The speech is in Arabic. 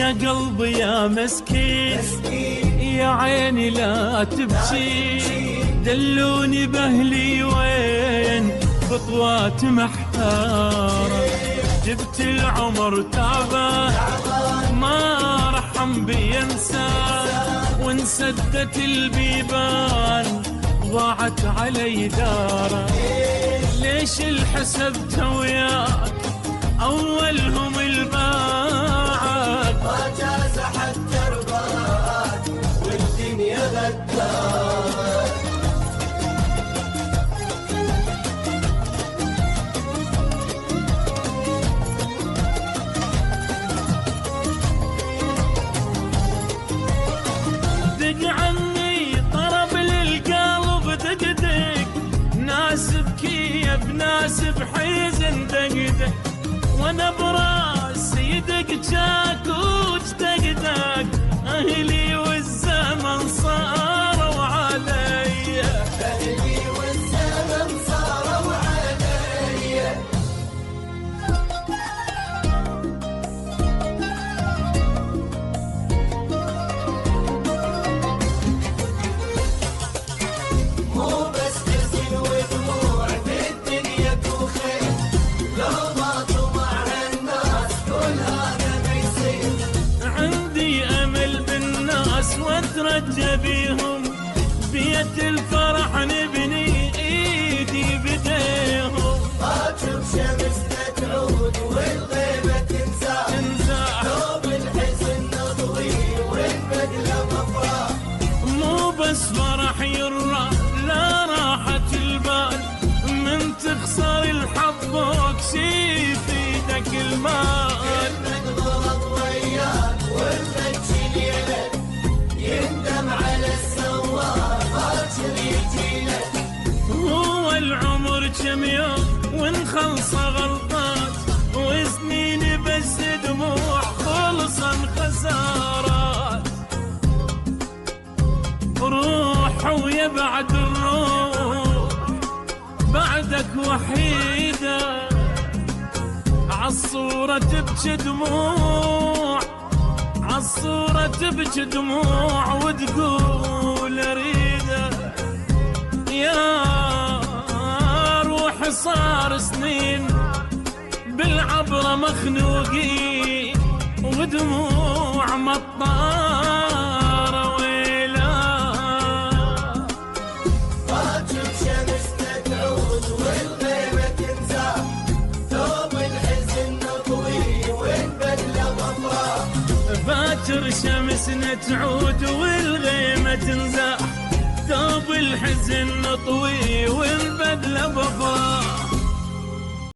يا قلبي يا مسكين يا عيني لا تبكي، دلوني بأهلي وين خطوات محتارة، جبت العمر تعبان ما رحم بينسى، وانسدت البيبان ضاعت علي دارة. ليش الحسبت وياك أولهم الباعك، ما جاز حتى رضاك والدنيا غدار. دق عني طرب للقلب دقدق، ناس بكيف ناس بحزن دقدق، وانا براسي يدق جاكوج دقدق، اهلي والزمن صاروا علي، أهلي والزمن صاروا علي. مو بس حزن ودموع في الدنيا وخير، لو ما طمع الناس كل هذا بيصير. عندي امل بالناس واترجى بيهم، بيت الفرح نبني ايدي بديهم، باكر شمسنا تعود والغيبة تنزاح، ثوب الحزن نطوي والبدلة مفرح. مو بس فرح يرى لا راحة البال، من تخسر الحظ وكشي في ايدك المال. من غلط وياك والمجي ليلك، يندم على السوار باكر يجيلك. هو العمر كم يوم ونخلص غلطات، وسنين بس دموع خلصا خسارات، روح ويا بعد الروح بعدك وحيدة، عالصورة تبكي دموع، عالصورة تبكي دموع وتقول اريده. يا روح صار سنين بالعبرة مخنوقين، ودموع مطارة ويلا. باكر شمسنا تعود والغيبة تنزاح، ثوب الحزن نطوي والبدلة مفرح. باكر شمسنا تعود والغيمة تنزاح، ثوب الحزن نطوي والبدلة بفرح.